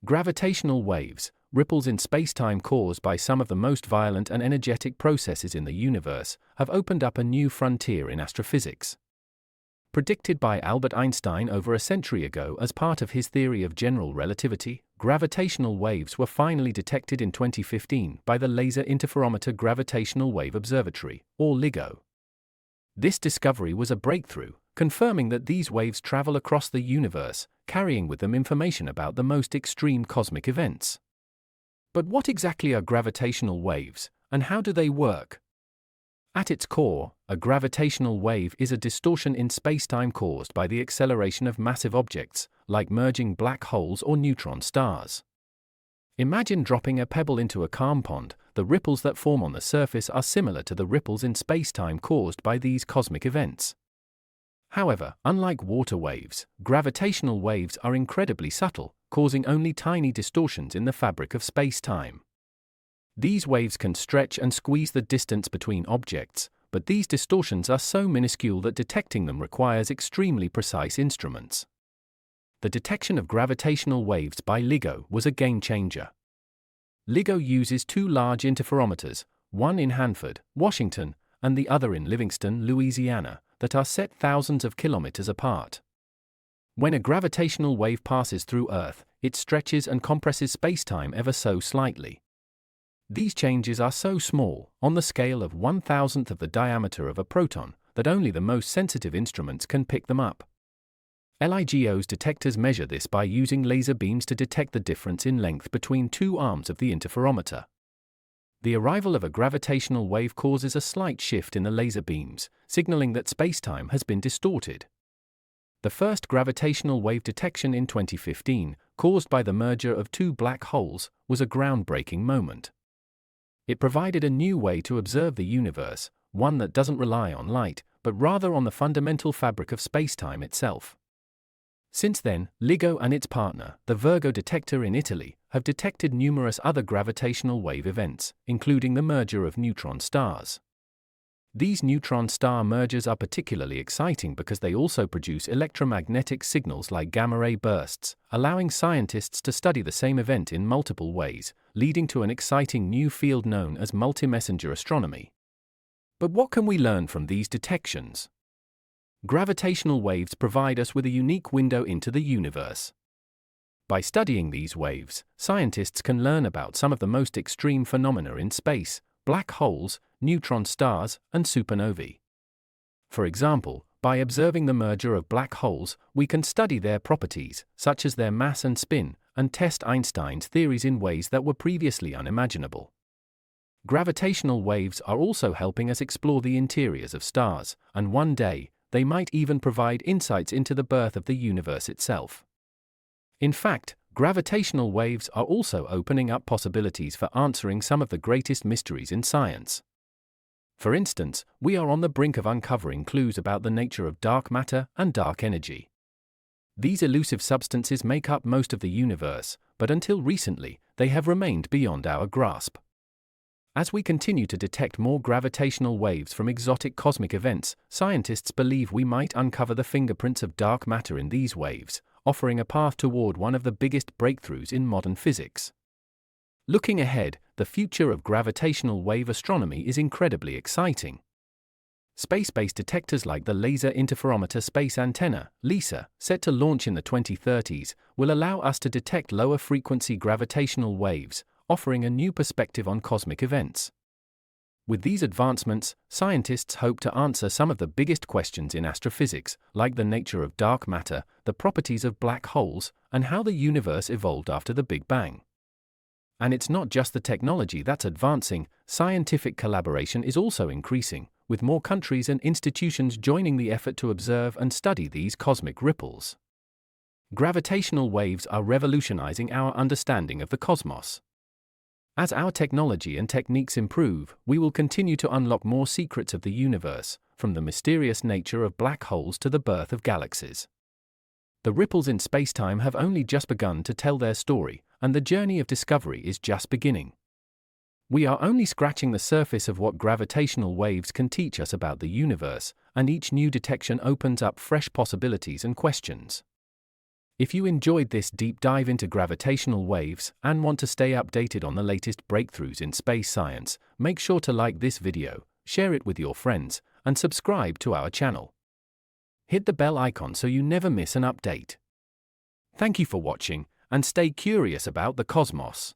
Gravitational waves, ripples in space-time caused by some of the most violent and energetic processes in the universe, have opened up a new frontier in astrophysics. Predicted by Albert Einstein over a century ago as part of his theory of general relativity, gravitational waves were finally detected in 2015 by the Laser Interferometer Gravitational Wave Observatory, or LIGO. This discovery was a breakthrough, confirming that these waves travel across the universe, carrying with them information about the most extreme cosmic events. But what exactly are gravitational waves, and how do they work? At its core, a gravitational wave is a distortion in spacetime caused by the acceleration of massive objects, like merging black holes or neutron stars. Imagine dropping a pebble into a calm pond. The ripples that form on the surface are similar to the ripples in spacetime caused by these cosmic events. However, unlike water waves, gravitational waves are incredibly subtle, causing only tiny distortions in the fabric of spacetime. These waves can stretch and squeeze the distance between objects, but these distortions are so minuscule that detecting them requires extremely precise instruments. The detection of gravitational waves by LIGO was a game-changer. LIGO uses two large interferometers, one in Hanford, Washington, and the other in Livingston, Louisiana, that are set thousands of kilometers apart. When a gravitational wave passes through Earth, it stretches and compresses spacetime ever so slightly. These changes are so small, on the scale of 1,000th of the diameter of a proton, that only the most sensitive instruments can pick them up. LIGO's detectors measure this by using laser beams to detect the difference in length between two arms of the interferometer. The arrival of a gravitational wave causes a slight shift in the laser beams, signaling that spacetime has been distorted. The first gravitational wave detection in 2015, caused by the merger of two black holes, was a groundbreaking moment. It provided a new way to observe the universe, one that doesn't rely on light, but rather on the fundamental fabric of spacetime itself. Since then, LIGO and its partner, the Virgo detector in Italy, have detected numerous other gravitational wave events, including the merger of neutron stars. These neutron star mergers are particularly exciting because they also produce electromagnetic signals like gamma-ray bursts, allowing scientists to study the same event in multiple ways, leading to an exciting new field known as multi-messenger astronomy. But what can we learn from these detections? Gravitational waves provide us with a unique window into the universe. By studying these waves, scientists can learn about some of the most extreme phenomena in space: black holes, neutron stars, and supernovae. For example, by observing the merger of black holes, we can study their properties, such as their mass and spin, and test Einstein's theories in ways that were previously unimaginable. Gravitational waves are also helping us explore the interiors of stars, and one day, they might even provide insights into the birth of the universe itself. In fact, gravitational waves are also opening up possibilities for answering some of the greatest mysteries in science. For instance, we are on the brink of uncovering clues about the nature of dark matter and dark energy. These elusive substances make up most of the universe, but until recently, they have remained beyond our grasp. As we continue to detect more gravitational waves from exotic cosmic events, scientists believe we might uncover the fingerprints of dark matter in these waves, offering a path toward one of the biggest breakthroughs in modern physics. Looking ahead, the future of gravitational wave astronomy is incredibly exciting. Space-based detectors like the Laser Interferometer Space Antenna, LISA, set to launch in the 2030s, will allow us to detect lower-frequency gravitational waves, offering a new perspective on cosmic events. With these advancements, scientists hope to answer some of the biggest questions in astrophysics, like the nature of dark matter, the properties of black holes, and how the universe evolved after the Big Bang. And it's not just the technology that's advancing, scientific collaboration is also increasing, with more countries and institutions joining the effort to observe and study these cosmic ripples. Gravitational waves are revolutionizing our understanding of the cosmos. As our technology and techniques improve, we will continue to unlock more secrets of the universe, from the mysterious nature of black holes to the birth of galaxies. The ripples in spacetime have only just begun to tell their story, and the journey of discovery is just beginning. We are only scratching the surface of what gravitational waves can teach us about the universe, and each new detection opens up fresh possibilities and questions. If you enjoyed this deep dive into gravitational waves and want to stay updated on the latest breakthroughs in space science, make sure to like this video, share it with your friends, and subscribe to our channel. Hit the bell icon so you never miss an update. Thank you for watching, and stay curious about the cosmos.